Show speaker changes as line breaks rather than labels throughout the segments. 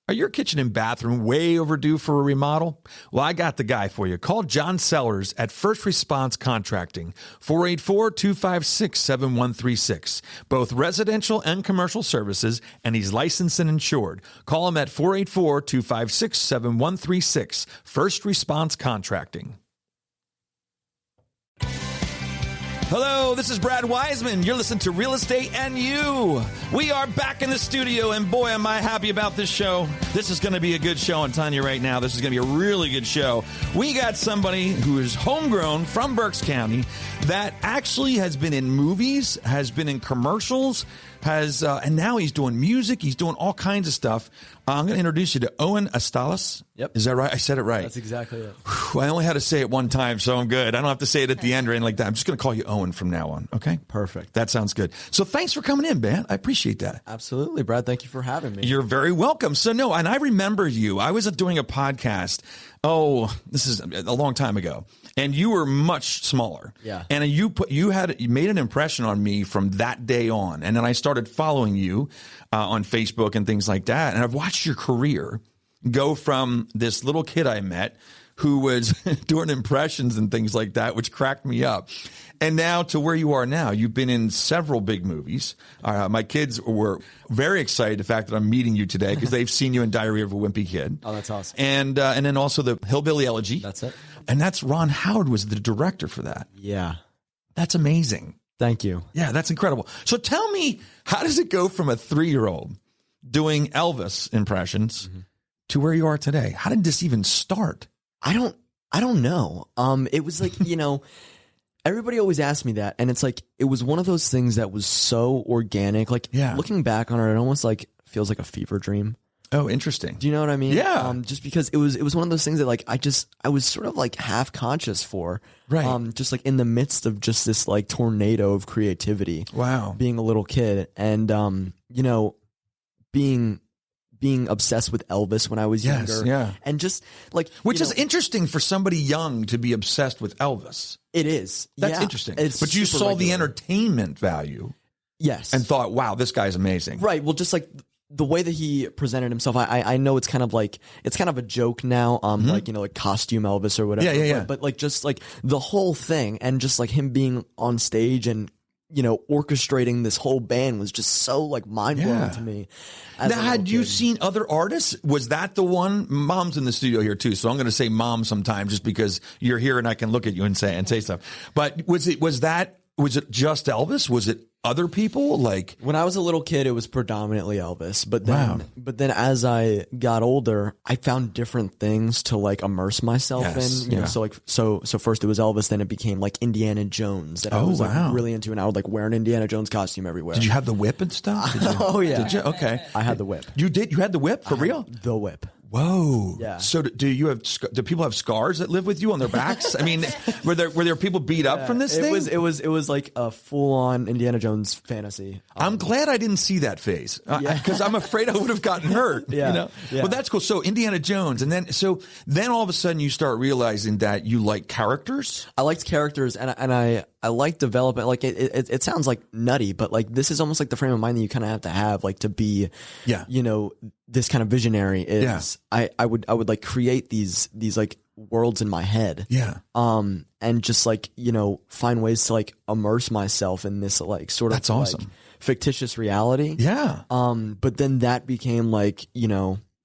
Are your kitchen and bathroom way overdue for a remodel? Well, I got the guy for you. Call John Sellers at First Response Contracting, 484-256-7136. Both residential and commercial services, and he's licensed and insured. Call him at 484-256-7136. First Response Contracting. Hello, this is Brad Weisman. You're listening to Real Estate and You. We are back in the studio, and boy, am I happy about this show. This is going to be a good show, I'm telling you right now. This is going to be a really good show. We got somebody who is homegrown from Berks County that actually has been in movies, has been in commercials, and now he's doing music. He's doing all kinds of stuff. I'm going to introduce you to Owen Asztalos.
Yep.
Is that right? I said it right.
That's exactly it.
Whew, I only had to say it one time, so I'm good. I don't have to say it at the end or anything like that. I'm just going to call you Owen from now on, okay?
Perfect.
That sounds good. So thanks for coming in, man. I appreciate that.
Absolutely, Brad. Thank you for having me.
You're very welcome. So, no, and I remember you. I was doing a podcast. Oh, this is a long time ago. And you were much smaller.
Yeah.
And you made an impression on me from that day on. And then I started following you on Facebook and things like that. And I've watched your career go from this little kid I met who was doing impressions and things like that, which cracked me up. And now to where you are now. You've been in several big movies. My kids were very excited the fact that I'm meeting you today because they've seen you in Diary of a Wimpy Kid.
Oh, that's awesome.
And then also the Hillbilly Elegy.
That's it.
And that's Ron Howard was the director for that.
Yeah.
That's amazing.
Thank you.
Yeah, that's incredible. So tell me, how does it go from a 3-year-old doing Elvis impressions to where you are today? How did this even start?
I don't know. It was like, everybody always asks me that. And it's like, it was one of those things that was so organic. Like looking back on it almost like feels like a fever dream.
Oh, interesting.
Do you know what I mean?
Yeah.
Just because it was one of those things that like I was sort of like half conscious for.
Right.
Just like in the midst of just this like tornado of creativity.
Wow.
Being a little kid and being obsessed with Elvis when I was younger.
Yeah.
And just like
which is interesting for somebody young to be obsessed with Elvis.
It is.
That's interesting. But you saw the entertainment value.
Yes.
And thought, wow, this guy's amazing.
Right. Well, just like the way that he presented himself, I know it's kind of a joke now, like costume Elvis or whatever.
Yeah.
But like just like the whole thing and just like him being on stage and orchestrating this whole band was just so like mind blowing to me.
Now, had you seen other artists? Was that the one? Mom's in the studio here too, so I'm going to say Mom sometimes just because you're here and I can look at you and say stuff. But was it just Elvis? Was it other people? Like
when I was a little kid, it was predominantly Elvis. But then as I got older, I found different things to like immerse myself in. You know, so first it was Elvis, then it became like Indiana Jones that I was like really into, and I would like wear an Indiana Jones costume everywhere.
Did you have the whip and stuff?
Oh yeah.
Did you? Okay.
I had the whip.
You did? You had the whip for real?
The whip.
Whoa.
Yeah.
So do people have scars that live with you on their backs? I mean, were there people beat up from this thing?
It was like a full on Indiana Jones fantasy.
I'm glad I didn't see that phase because I'm afraid I would have gotten hurt.
Yeah.
Well, that's cool. So Indiana Jones, and then all of a sudden you start realizing that you like characters.
I liked characters, and I like development. Like it sounds like nutty, but like this is almost like the frame of mind that you kind of have to like to be, this kind of visionary is. I would like create these like worlds in my head.
Yeah.
And just like, find ways to like immerse myself in this like sort of
that's awesome.
Like, fictitious reality.
Yeah.
But then that became like,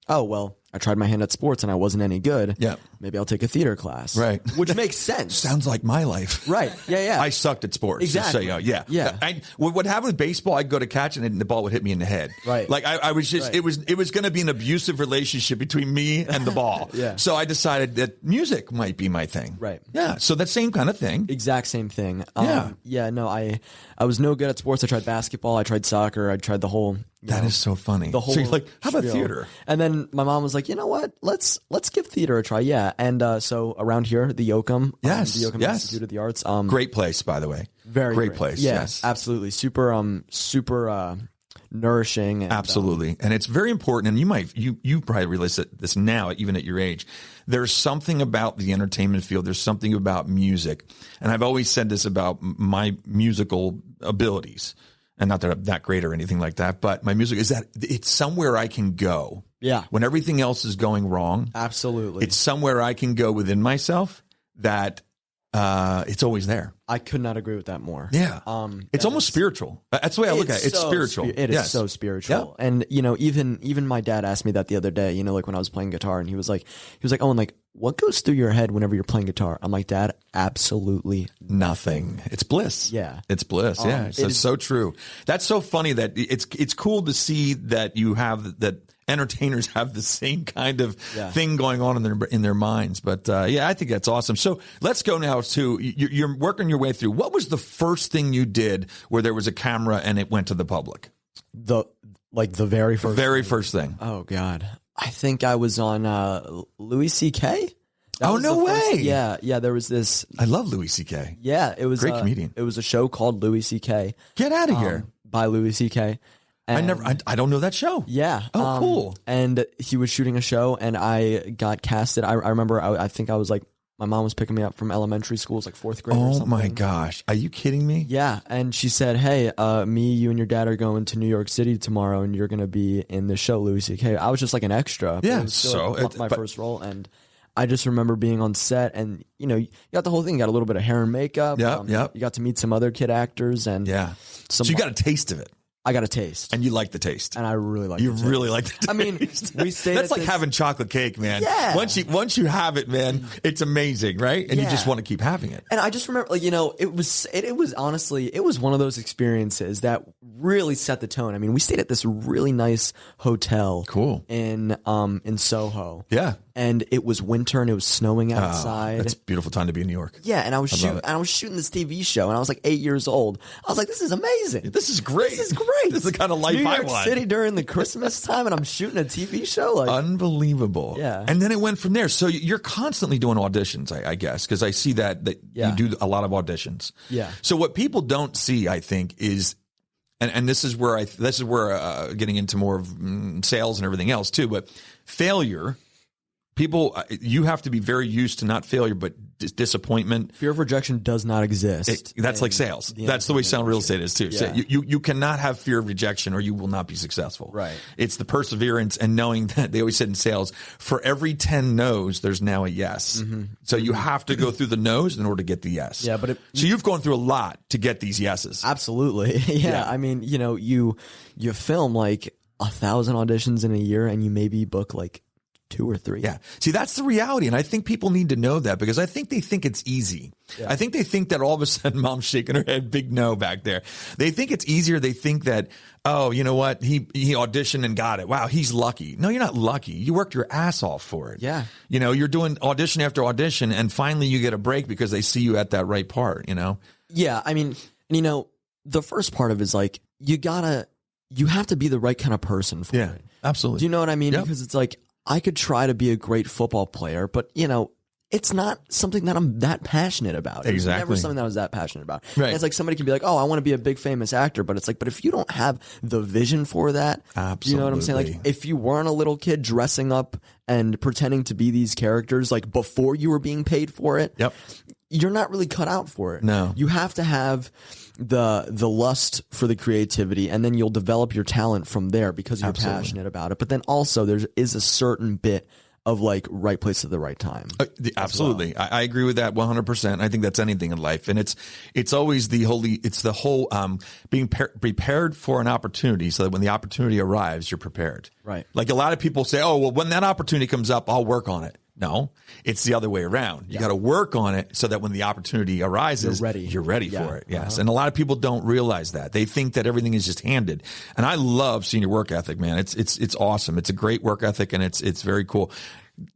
oh, well, I tried my hand at sports and I wasn't any good.
Yeah.
Maybe I'll take a theater class.
Right.
Which makes sense.
Sounds like my life.
Right. Yeah.
I sucked at sports.
Exactly.
So,
Yeah.
What happened with baseball, I'd go to catch and the ball would hit me in the head.
Right.
Like I was just, it was going to be an abusive relationship between me and the ball.
Yeah.
So I decided that music might be my thing.
Right.
Yeah. So that same kind of thing.
Exact same thing.
No,
I was no good at sports. I tried basketball. I tried soccer. I tried the whole.
That is so funny.
The whole.
So you're like, how about
spiel.
theater?
And then my mom was like, you know what? Let's give theater a try. Yeah. And so around here, the Yoakum. The Yoakum Institute of the Arts.
Great place, by the way.
Very
great place.
Yeah,
yes.
Absolutely. Super nourishing. And,
absolutely. And it's very important. And you probably realize this now, even at your age. There's something about the entertainment field. There's something about music. And I've always said this about my musical abilities. And not that I'm that great or anything like that, but my music is that it's somewhere I can go
Yeah.
When everything else is going wrong.
Absolutely.
It's somewhere I can go within myself that it's always there.
I could not agree with that more.
Yeah. It's almost spiritual. That's the way I look at it. It's spiritual.
It is so spiritual. Yep. And, even my dad asked me that the other day, like when I was playing guitar, and he was like, Owen, like, what goes through your head whenever you're playing guitar? I'm like, Dad, absolutely nothing.
It's bliss.
Yeah.
It's bliss. Yeah. It's so true. That's so funny that it's cool to see that you have that entertainers have the same kind of thing going on in their minds. But I think that's awesome. So let's go now to you're working your way through. What was the first thing you did where there was a camera and it went to the public?
The very first
thing.
Oh God. I think I was on Louis C.K.
Oh, no way.
Yeah. There was this.
I love Louis C.K.
Yeah, it was
great comedian.
It was a show called Louis C.K.
Get out of here.
By Louis C.K.
I don't know that show.
Yeah.
Oh, cool.
And he was shooting a show, and I got casted. I remember. I think I was like, my mom was picking me up from elementary school. It was like fourth grade.
Oh my gosh! Are you kidding me?
Yeah. And she said, "Hey, me, you, and your dad are going to New York City tomorrow, and you're going to be in the show, Louis C.K." I was just like an extra.
Yeah.
It was still my first role, and I just remember being on set, and you got the whole thing. You got a little bit of hair and makeup.
Yeah.
You got to meet some other kid actors, and
so you got a taste of it.
I got a taste.
And you like the taste.
And I really like
You really like the taste.
I mean, we stayed
That's like having chocolate cake, man.
Yeah.
Once you have it, man, it's amazing, right? And you just want to keep having it.
And I just remember, it was honestly, it was one of those experiences that really set the tone. I mean, we stayed at this really nice hotel.
Cool.
In Soho.
Yeah.
And it was winter and it was snowing outside.
That's a beautiful time to be in New York.
Yeah, and I was shooting this TV show, and I was like 8 years old. I was like, this is amazing.
This is great.
This is great.
This is the kind of life
New
I
York
want.
City during the Christmas time, and I'm shooting a TV show. Like,
unbelievable.
Yeah.
And then it went from there. So you're constantly doing auditions, I guess, because I see that you do a lot of auditions.
Yeah.
So what people don't see, I think, is, and this is where getting into more of sales and everything else too, but failure. People, you have to be very used to not failure, but disappointment.
Fear of rejection does not exist.
That's like sales. That's the way sound real estate is too. Yeah. So you cannot have fear of rejection or you will not be successful.
Right.
It's the perseverance and knowing that they always said in sales, for every 10 no's, there's now a yes. Mm-hmm. So you have to go through the no's in order to get the yes.
Yeah, but
so you've gone through a lot to get these yeses.
Absolutely. Yeah. I mean, you film like 1,000 auditions in a year and you maybe book like 2 or 3.
Yeah. See, that's the reality. And I think people need to know that because I think they think it's easy. Yeah. I think they think that all of a sudden mom's shaking her head, big no back there. They think it's easier. They think that, oh, you know what? He auditioned and got it. Wow, he's lucky. No, you're not lucky. You worked your ass off for it.
Yeah.
You're doing audition after audition and finally you get a break because they see you at that right part,
Yeah. I mean, the first part of it is like, you have to be the right kind of person for it.
Absolutely.
Do you know what I mean?
Yep.
Because it's like, I could try to be a great football player, but it's not something that I'm that passionate about. It was never something that I was that passionate about.
Right.
And it's like somebody can be like, oh, I want to be a big famous actor, but it's like, but if you don't have the vision for that,
absolutely.
You know what I'm saying? Like if you weren't a little kid dressing up and pretending to be these characters, like before you were being paid for it,
yep.
You're not really cut out for it.
No.
You have to have the lust for the creativity, and then you'll develop your talent from there because you're passionate about it. But then also there is a certain bit of like right place at the right time.
Absolutely. Well. I agree with that 100%. I think that's anything in life. And it's always the whole being prepared for an opportunity so that when the opportunity arrives, you're prepared.
Right.
Like a lot of people say, oh, well, when that opportunity comes up, I'll work on it. No, it's the other way around. You got to work on it so that when the opportunity arises, you're ready for it. Yes. And a lot of people don't realize that. They think that everything is just handed. And I love seeing your work ethic, man. It's awesome. It's a great work ethic and it's very cool.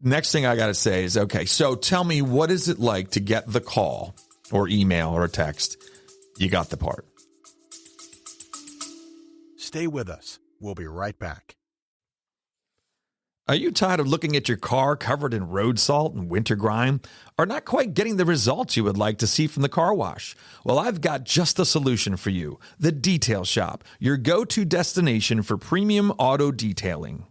Next thing I got to say is, okay, so tell me, what is it like to get the call or email or a text? You got the part.
Stay with us. We'll be right back.
Are you tired of looking at your car covered in road salt and winter grime, or not quite getting the results you would like to see from the car wash? Well, I've got just the solution for you. The Detail Shop, your go-to destination for premium auto detailing.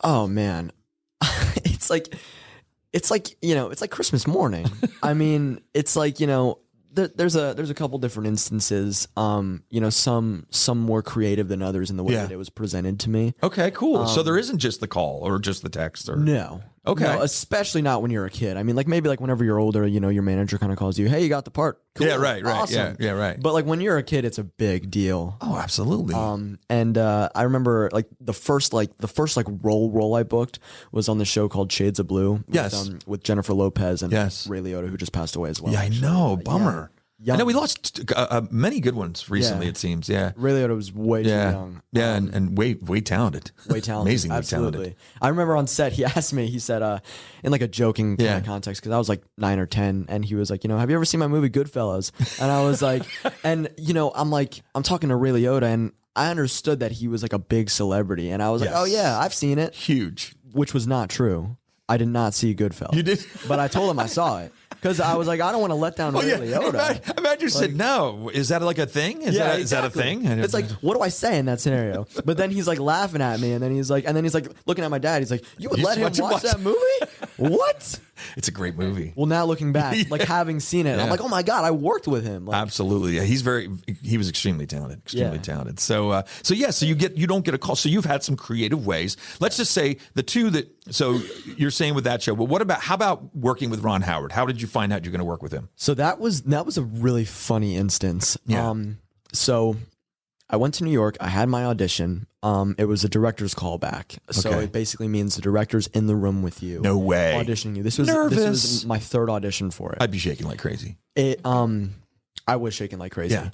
Oh man. it's like Christmas morning. I mean, it's like, there's a couple different instances. Some more creative than others in the way that it was presented to me.
Okay, cool. So there isn't just the call or just the text, or
no.
Okay.
No, especially not when you're a kid. I mean, like maybe like whenever you're older, your manager kind of calls you, "Hey, you got the part." Cool.
Yeah, right.
Awesome.
Yeah, right.
But like when you're a kid, it's a big deal.
Oh, absolutely.
And I remember like the first role I booked was on the show called Shades of Blue. With Jennifer Lopez and Ray Liotta, who just passed away as well.
Yeah, I know. Bummer.
Yeah.
I know we lost many good ones recently. It seems. Yeah,
Ray Liotta was way too young.
Yeah, and way talented.
Way talented.
Amazingly
Absolutely.
talented.
I remember on set he asked me. He said, in like a joking kind of context, because I was like 9 or 10, and he was like, have you ever seen my movie Goodfellas? And I was like, I'm talking to Ray Liotta, and I understood that he was like a big celebrity, and I was like, oh yeah, I've seen it.
Huge.
Which was not true. I did not see Goodfellas.
You did?
But I told him I saw it. Because I was like, I don't want to let down Ray Liotta.
Imagine you said, no. Is that like a thing? Is that a thing?
It's like, what do I say in that scenario? But then he's like laughing at me, and then he's like looking at my dad. He's like, you would let him watch that movie? What?
It's a great movie.
Well, now looking back, like having seen it, I'm like, oh my God, I worked with him. Like,
absolutely. Yeah, he was extremely talented. Talented. So you don't get a call. So you've had some creative ways. Let's just say the two so you're saying with that show, but how about working with Ron Howard? How did you find out you're going to work with him?
So that was a really funny instance.
Yeah.
So I went to New York. I had my audition. It was a director's callback. So it basically means the director's in the room with you.
No way.
Auditioning you. This was my third audition for it.
I'd be shaking like crazy.
I was shaking like crazy.
Yeah.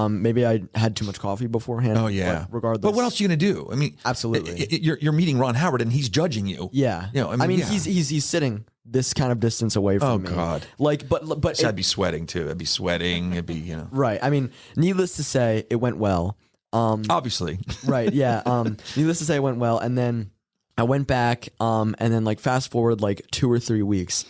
Maybe I had too much coffee beforehand.
Oh yeah.
But regardless.
But what else are you gonna do? I mean,
absolutely.
You're meeting Ron Howard and he's judging you.
Yeah. He's sitting this kind of distance away from me. Oh God. Like, but
I'd be sweating too. I'd be sweating. It'd be
Right. I mean, needless to say, it went well.
Obviously.
Right. Yeah. Needless to say, it went well, and then I went back. And then like fast forward like 2 or 3 weeks,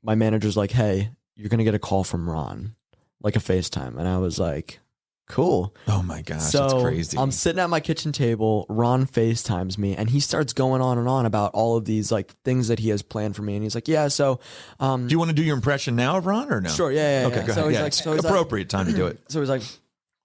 my manager's like, "Hey, you're gonna get a call from Ron, like a FaceTime," and I was like, cool.
Oh my gosh,
so
that's crazy.
I'm sitting at my kitchen table. Ron FaceTimes me, and he starts going on and on about all of these like things that he has planned for me. And he's like, "Yeah, so
do you want to do your impression now of Ron or no?"
Sure. Yeah.
Okay, go ahead. He's appropriate time to do it.
So he's like,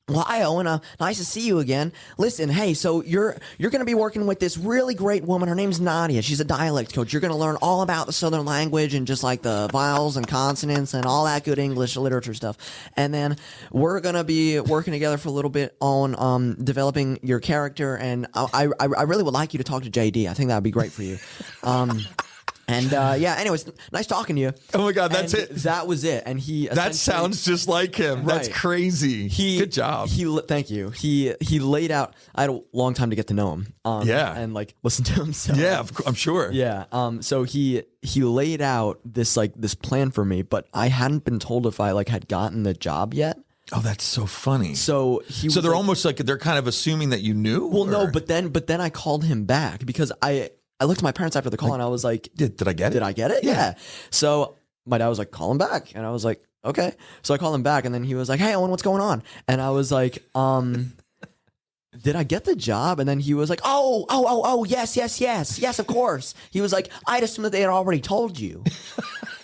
"Well, hi, Owen. Nice to see you again. Listen, hey, so you're going to be working with this really great woman. Her name's Nadia. She's a dialect coach. You're going to learn all about the Southern language and just like the vowels and consonants and all that good English literature stuff. And then we're going to be working together for a little bit on developing your character. And I really would like you to talk to JD. I think that would be great for you." And anyways, nice talking to you.
Oh my God, that's it.
That was it. And
that sounds just like him. Right. That's crazy. Good job.
Thank you. He laid out. I had a long time to get to know him. And like listen to him. So,
yeah, I'm sure.
Yeah. So he laid out this plan for me, but I hadn't been told if I like had gotten the job yet.
Oh, that's so funny.
So
they're almost like they're kind of assuming that you knew.
Well, no, but then I called him back because I looked at my parents after the call and I was like,
Did I get it?
Did I get it? Yeah. So my dad was like, "Call him back." And I was like, "Okay." So I called him back and then he was like, "Hey, Owen, what's going on?" And I was like, "Did I get the job?" And then he was like, oh, yes, of course. He was like, "I'd assume that they had already told you."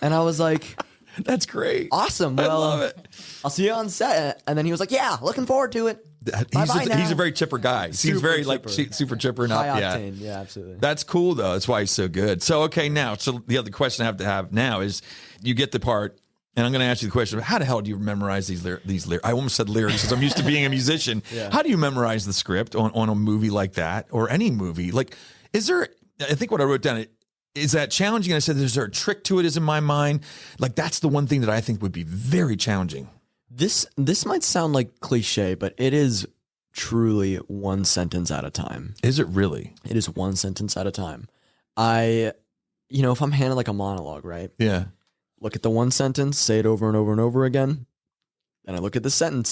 And I was like,
"That's great.
Awesome. Well, I love it. I'll see you on set." And then he was like, "Yeah, looking forward to it."
He's a very chipper guy. Seems very chipper. Like super chipper.
High octane. Yeah, absolutely.
That's cool though. That's why he's so good. So the other question I have to have now is, you get the part, and I'm going to ask you the question: how the hell do you memorize these lyrics? I almost said lyrics because I'm used to being a musician. Yeah. How do you memorize the script on a movie like that, or any movie? Like, is there? I think what I wrote down. Is that challenging? And I said, is there a trick to it? Is in my mind, like that's the one thing that I think would be very challenging.
This might sound like cliche, but it is truly one sentence at a time.
Is it really?
It is one sentence at a time. If I'm handed like a monologue, right?
Yeah.
Look at the one sentence, say it over and over and over again. Then I look at the second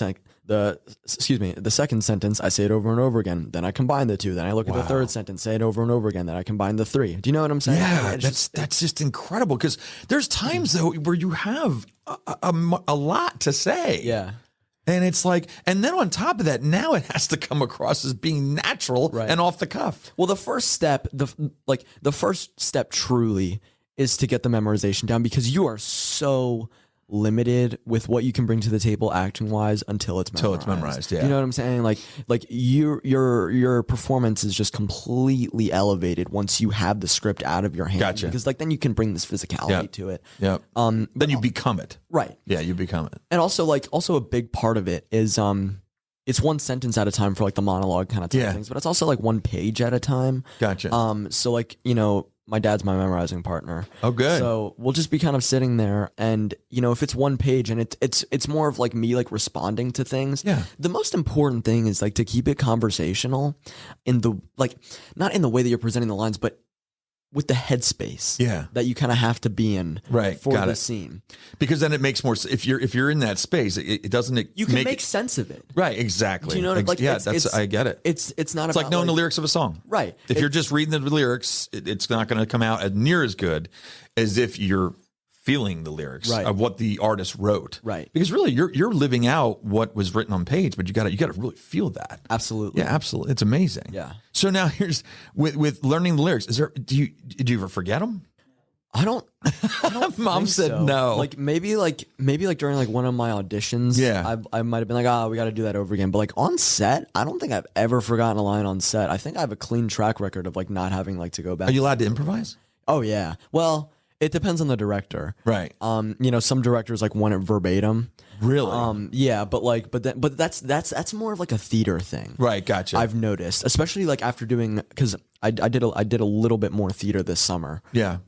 sentence, I say it over and over again. Then I combine the two. Then I look at the third sentence, say it over and over again. Then I combine the three. Do you know what I'm saying?
Yeah, that's just incredible, because there's times though where you have a lot to say.
Yeah.
And it's like, and then on top of that, now it has to come across as being natural and off the cuff.
Well, the first step truly is to get the memorization down, because you are so limited with what you can bring to the table acting wise until it's memorized.
Yeah.
You know what I'm saying? Like your performance is just completely elevated once you have the script out of your hand.
Gotcha.
Because like then you can bring this physicality to it.
Yeah. Then you become it.
Right.
Yeah, you become it.
And also a big part of it is it's one sentence at a time for like the monologue kind of type things, but it's also like one page at a time.
Gotcha.
So like, my dad's my memorizing partner.
Oh, good.
So we'll just be kind of sitting there, and if it's one page and it's more of like me like responding to things.
Yeah.
The most important thing is like to keep it conversational, in the like not in the way that you're presenting the lines, but with the headspace that you kind of have to be in for the scene.
Because then it makes more if you're in that space, it doesn't
you can make sense of it.
Right, exactly.
Do you know what I mean? Like,
I get it.
It's not
it's
about
like knowing the lyrics of a song.
Right.
If you're just reading the lyrics, it's not going to come out as near as good as if you're feeling the lyrics of what the artist wrote.
Right.
Because really you're living out what was written on page, but you got to really feel that.
Absolutely.
Yeah, absolutely. It's amazing.
Yeah.
So now here's with learning the lyrics, do you ever forget them?
I don't
Mom
think
said
so.
no.
Like maybe during like one of my auditions, I might have been like, we got to do that over again. But like on set, I don't think I've ever forgotten a line on set. I think I have a clean track record of like not having like to go back.
Are you allowed to improvise?
Oh yeah. Well, it depends on the director.
Right.
Some directors like want it verbatim.
Really?
Yeah, but that's more of like a theater thing.
Right, gotcha.
I've noticed, especially like after doing, because I did a little bit more theater this summer.
Yeah.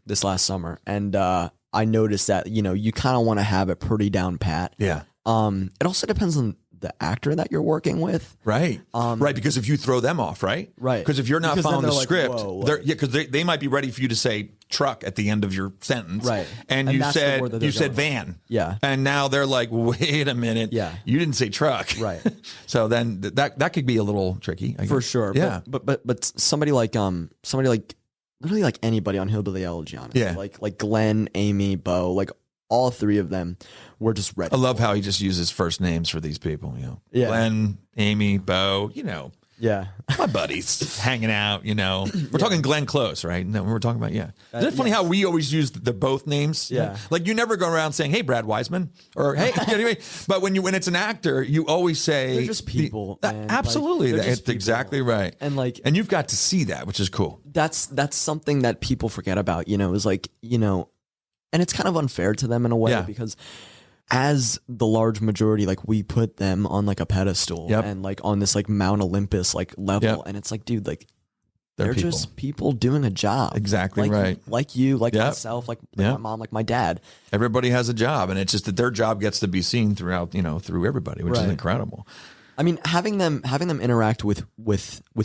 This last summer, and I noticed that you kind of want to have it pretty down pat.
Yeah.
It also depends on the actor that you're working with.
Right. Right, because if you throw them off, right?
Right.
Because if you're not following the
like,
script,
whoa.
because they might be ready for you to say truck at the end of your sentence.
Right.
And you said van.
Yeah.
And now they're like, wait a minute.
Yeah.
You didn't say truck.
Right.
So then that could be a little tricky, I guess.
For sure.
Yeah.
But somebody like literally like anybody on Hillbilly Elegy, honestly.
Yeah.
Like Glenn, Amy, Bo, like all three of them were just ready.
I love how he just uses first names for these people,
Yeah.
Glenn, Amy, Bo,
Yeah.
my buddies hanging out, We're talking Glenn Close, right? No, we're talking about, Isn't it funny how we always use the both names?
Yeah.
Like you never go around saying, hey, Brad Weisman, or hey, anyway. But when it's an actor, you always say.
They're just people. Man.
Absolutely.
Like,
That's exactly right.
And
you've got to see that, which is cool.
that's something that people forget about, is like, and it's kind of unfair to them in a way because as the large majority, like we put them on like a pedestal and like on this like Mount Olympus like level, and it's like, dude, like they're
people.
just people doing a job.
Exactly
like,
right.
Like you, like myself, like my mom, like my dad. Everybody
has a job, and it's just that their job gets to be seen throughout, through everybody, which is incredible.
I mean, having them interact with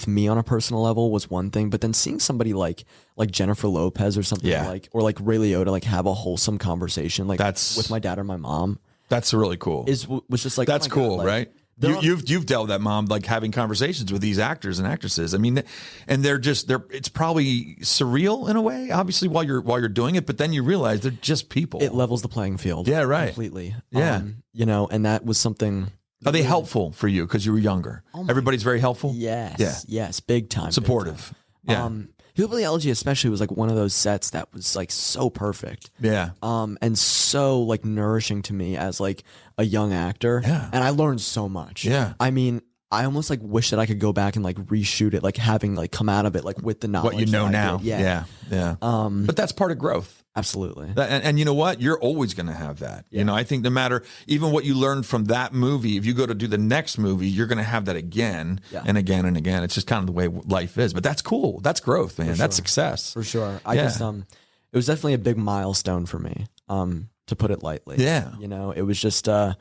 me on a personal level was one thing, but then seeing somebody like Jennifer Lopez or something or like Ray Liotta like have a wholesome conversation like with my dad or my mom.
That's really cool.
Was just like,
that's cool,
God, like,
right? You've dealt with that, Mom, like having conversations with these actors and actresses. I mean, and it's probably surreal in a way, obviously while you're doing it, but then you realize they're just people.
It levels the playing field.
Yeah, right.
Completely.
Yeah.
And that was something.
Are they helpful for you because you were younger? Everybody's very helpful?
Yes.
Yeah.
Yes. Big time.
Supportive.
Big time. Yeah. Hillbilly Elegy especially was like one of those sets that was like so perfect.
Yeah.
And so like nourishing to me as like a young actor.
Yeah.
And I learned so much.
Yeah.
I mean, I almost like wish that I could go back and like reshoot it, like having like come out of it like with the knowledge.
What you know now.
Yeah.
But that's part of growth.
Absolutely.
And you know what? You're always going to have that.
Yeah.
I think no matter even what you learned from that movie, if you go to do the next movie, you're going to have that again and again and again. It's just kind of the way life is. But that's cool. That's growth, man. That's success.
For sure. I just it was definitely a big milestone for me, to put it lightly.
Yeah.
It was just I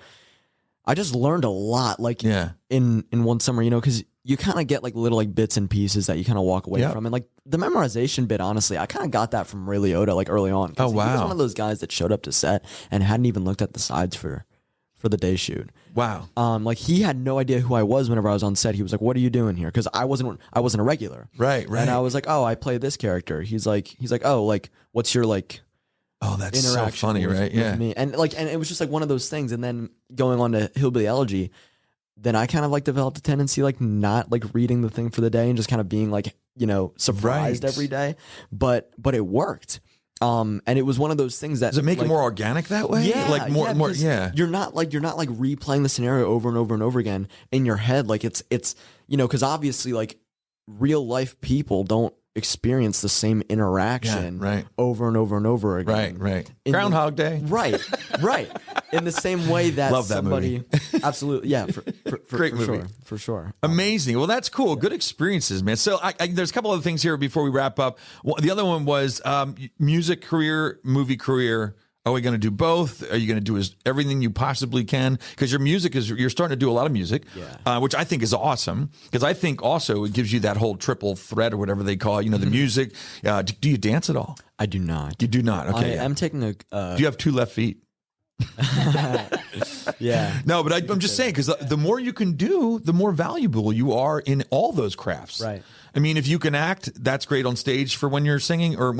just learned a lot like in one summer, because you kind of get like little like bits and pieces that you kind of walk away from. And like the memorization bit, honestly, I kind of got that from Ray Liotta like early on.
Oh, wow.
He was one of those guys that showed up to set and hadn't even looked at the sides for the day shoot.
Wow.
Like he had no idea who I was whenever I was on set. He was like, "What are you doing here?" Because I wasn't a regular.
Right.
And I was like, "Oh, I play this character." He's like, "Oh, like what's your like
Oh, that's so funny, right? Yeah.
Me. And it was just like one of those things. And then going on to Hillbilly Elegy, then I kind of like developed a tendency like not like reading the thing for the day and just kind of being like, surprised every day. But it worked. And it was one of those things that
does it make it more organic that way?
Yeah,
like more. Yeah,
you're not like replaying the scenario over and over and over again in your head. Like it's because obviously like real life people don't experience the same interaction over and over and over again.
Right. Groundhog Day.
Right. In the same way that
Love that
somebody,
movie.
Absolutely, yeah,
Great
for
movie.
sure, for sure.
Amazing. Well, that's cool. Good experiences, man. So there's a couple other things here before we wrap up. Well, the other one was music career, movie career. Are we going to do both? Are you going to do everything you possibly can? Because you're starting to do a lot of music, which I think is awesome. Because I think also it gives you that whole triple threat or whatever they call it, the music. Do you dance at all?
I do not.
You do not? Okay.
I'm taking a...
do you have 2 left feet?
Yeah.
No, but I'm just saying, because the more you can do, the more valuable you are in all those crafts.
Right.
I mean, if you can act, that's great on stage for when you're singing or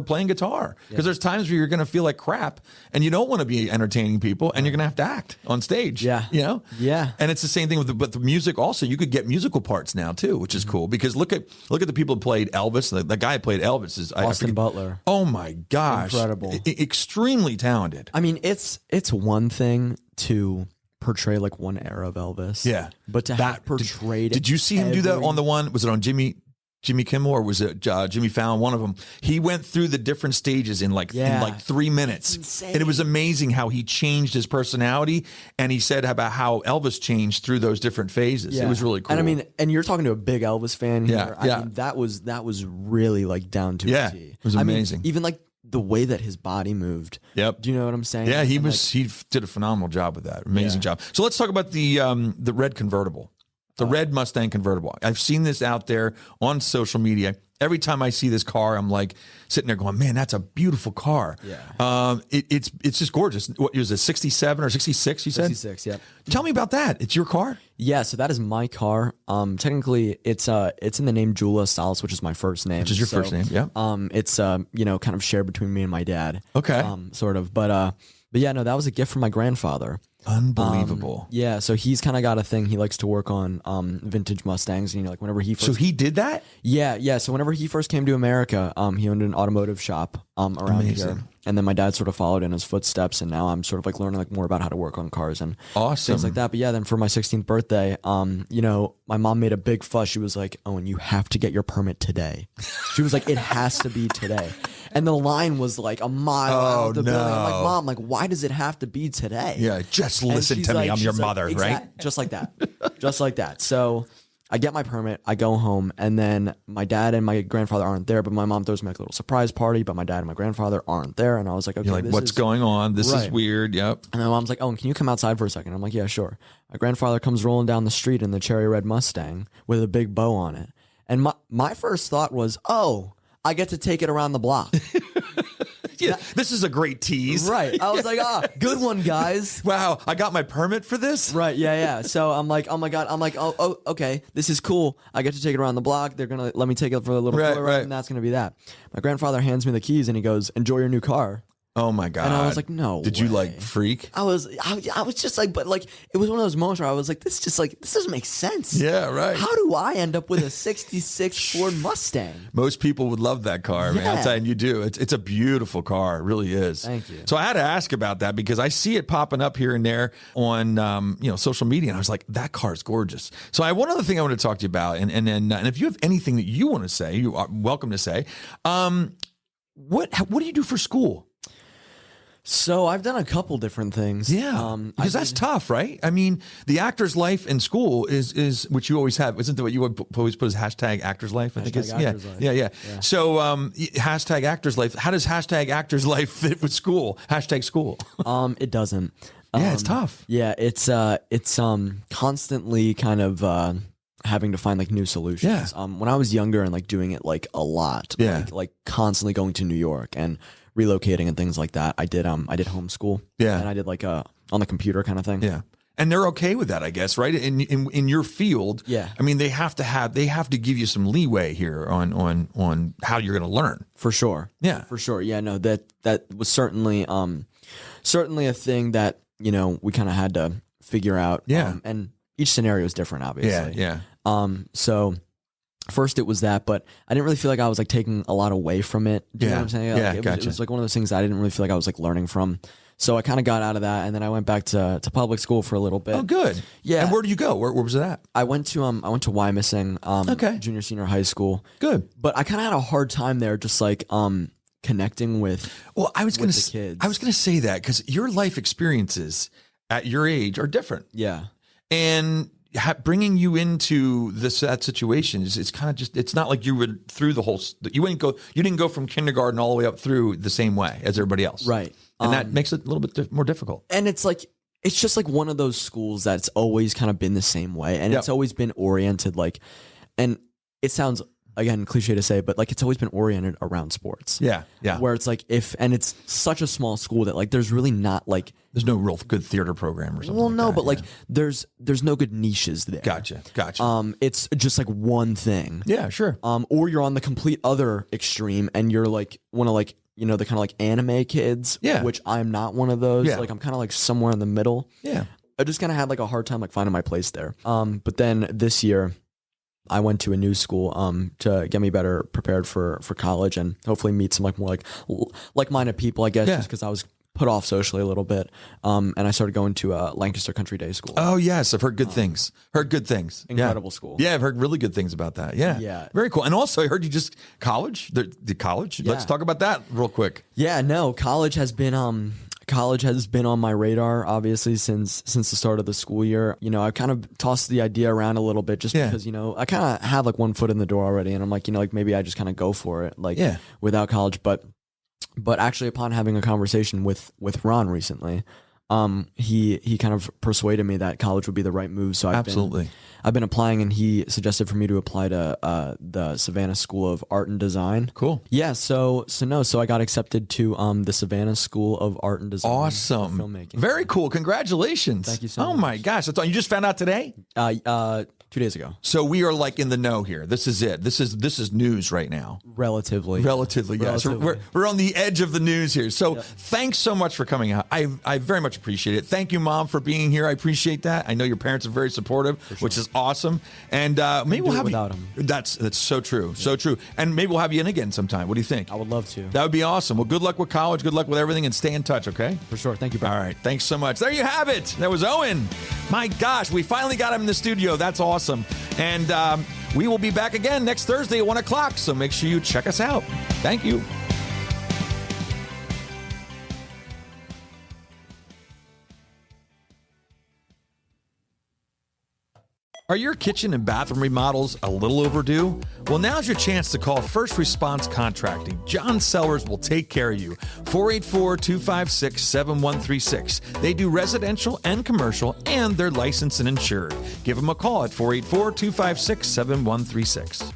playing guitar. Because there's times where you're going to feel like crap and you don't want to be entertaining people and you're going to have to act on stage.
Yeah. Yeah.
And it's the same thing with the music also. You could get musical parts now too, which is cool. Because look at the people who played Elvis. The guy who played Elvis is
Austin Butler.
Oh my gosh.
Incredible.
Extremely talented.
I mean, it's one thing to portray like one era of Elvis.
Yeah.
But to have portrayed
Did you see him do that on the one? Was it on Jimmy Kimmel or was it Jimmy Fallon? One of them. He went through the different stages in like 3 minutes.
Insane.
And it was amazing how he changed his personality. And he said about how Elvis changed through those different phases.
Yeah.
It was really cool.
And I mean, and you're talking to a big Elvis fan here.
Yeah.
I mean, that was really like down to a T.
It was amazing.
I mean, even like the way that his body moved.
Yep.
Do you know what I'm saying?
Yeah, he did a phenomenal job with that. Amazing job. So let's talk about the red convertible. The red Mustang convertible. I've seen this out there on social media. Every time I see this car, I'm like sitting there going, man, that's a beautiful car.
Yeah.
It's just gorgeous. What was it, 67 or 66, you said?
66, yeah.
Tell me about that. It's your car?
Yeah, so that is my car. Technically it's in the name Owen Asztalos, which is my first name.
Which is your first name, yeah.
It's kind of shared between me and my dad.
Okay.
Sort of. But yeah, no, that was a gift from my grandfather.
Unbelievable.
Yeah, so he's kind of got a thing. He likes to work on vintage Mustangs, and like whenever he first...
So he did that?
Yeah. So whenever he first came to America, he owned an automotive shop around here, and then my dad sort of followed in his footsteps, and now I'm sort of like learning like more about how to work on cars and things like that. But yeah, then for my 16th birthday, my mom made a big fuss. She was like, "Owen, you have to get your permit today." She was like, "It has to be today." And the line was like a mile out of the building. I'm like, Mom, like, why does it have to be today?
Yeah, just listen to me. I'm your mother, right?
Just like that. Just like that. So I get my permit, I go home, and then my dad and my grandfather aren't there, but my mom throws me like a little surprise party, but my dad and my grandfather aren't there. And I was like, okay,
you're like, what's going on? This is weird. Yep.
And my mom's like, Owen, can you come outside for a second? I'm like, yeah, sure. My grandfather comes rolling down the street in the cherry red Mustang with a big bow on it. And my first thought was, oh, I get to take it around the block.
Yeah, this is a great tease.
Right. I was like, good one, guys.
Wow, I got my permit for this?
Right, yeah. So I'm like, oh my God. I'm like, oh, okay, this is cool. I get to take it around the block. They're going to let me take it for a little tour ride, and that's going to be that. My grandfather hands me the keys and he goes, enjoy your new car.
Oh my God.
And I was like, no
Did
way.
you like freak?
I was just like, but like, it was one of those moments where I was like, this doesn't make sense.
Yeah, right.
How do I end up with a 66 Ford Mustang?
Most people would love that car, man. I'm telling you do. It's a beautiful car. It really is.
Thank you.
So I had to ask about that because I see it popping up here and there on social media, and I was like, that car is gorgeous. So I have one other thing I want to talk to you about, and if you have anything that you want to say, you are welcome to say. What do you do for school?
So I've done a couple different things.
Yeah, because that's tough, right? I mean, the actor's life in school is which you always have. Isn't that what you always put as hashtag actor's life? I think it's yeah. So hashtag actor's life. How does hashtag actor's life fit with school? Hashtag school.
It doesn't.
Yeah, it's tough.
Yeah, it's constantly kind of having to find like new solutions.
Yeah.
When I was younger and like doing it like a lot, like constantly going to New York and relocating and things like that. I did homeschool. Yeah. And I did like on the computer kind of thing.
Yeah. And they're okay with that, I guess, right? In your field.
Yeah.
I mean, they have to give you some leeway here on how you're going to learn.
For sure.
Yeah.
For sure. Yeah, no, that was certainly a thing that, we kind of had to figure out.
Yeah.
And each scenario is different, obviously.
Yeah.
So first it was that, but I didn't really feel like I was like taking a lot away from it. Do you know what I'm saying? Like, it was like one of those things that I didn't really feel like I was like learning from. So I kind of got out of that, and then I went back to public school for a little bit.
Oh, good.
Yeah.
And where did you go? Where was it at?
I went to Wyomissing, junior, senior high school.
Good.
But I kind of had a hard time there, just like connecting with.
Well, I was going
the kids.
I was going to say that because your life experiences at your age are different.
Yeah.
And bringing you into that situation it's kind of just, it's not like you were through the whole, you didn't go from kindergarten all the way up through the same way as everybody else.
Right.
And that makes it a little bit more difficult.
And it's like, it's just like one of those schools that's always kind of been the same way. And it's always been oriented like, and it sounds, again, cliche to say, but like it's always been oriented around sports.
Yeah. Yeah.
Where it's like and it's such a small school that like there's really not like.
There's no real good theater program or something.
Well,
like
no,
that,
but like there's no good niches there.
Gotcha.
It's just like one thing.
Yeah, sure.
Or you're on the complete other extreme and you're like one of like, you know, the kind of like anime kids.
Yeah.
Which I'm not one of those.
Yeah.
Like I'm kind of like somewhere in the middle.
Yeah.
I just kind of had like a hard time like finding my place there. But then this year I went to a new school to get me better prepared for college and hopefully meet some like more like-minded people, I guess, just because I was put off socially a little bit. And I started going to Lancaster Country Day School.
Oh, yes. I've heard good things.
Incredible school.
Yeah, I've heard really good things about that. Yeah.
Yeah.
Very cool. And also, I heard you just college. The college.
Yeah.
Let's talk about that real quick.
Yeah, no, college has been on my radar obviously since the start of the school year. You know, I kind of tossed the idea around a little bit just because, you know, I kind of have like one foot in the door already and I'm like, you know, like maybe I just kind of go for it like without college. But actually upon having a conversation with Ron recently, he kind of persuaded me that college would be the right move. So I've been applying, and he suggested for me to apply to the Savannah School of Art and Design.
Cool.
Yeah. So I got accepted to the Savannah School of Art and Design.
Awesome.
Filmmaking.
Very cool. Congratulations.
Thank you so much.
Oh my gosh. You just found out today?
2 days ago.
So we are like in the know here. This is it. This is news right now.
Relatively,
yeah. So we're on the edge of the news here. So thanks so much for coming out. I very much appreciate it. Thank you, Mom, for being here. I appreciate that. I know your parents are very supportive, which is awesome. And maybe we'll have
without
you.
them.
That's so true. Yeah. So true. And maybe we'll have you in again sometime. What do you think?
I would love to.
That would be awesome. Well, good luck with college. Good luck with everything, and stay in touch. Okay.
For sure. Thank you, Brad.
All right. Thanks so much. There you have it. That was Owen. My gosh, we finally got him in the studio. That's awesome. And we will be back again next Thursday at 1 o'clock, so make sure you check us out. Thank you. Are your kitchen and bathroom remodels a little overdue? Well, now's your chance to call First Response Contracting. John Sellers will take care of you. 484-256-7136. They do residential and commercial, and they're licensed and insured. Give them a call at 484-256-7136.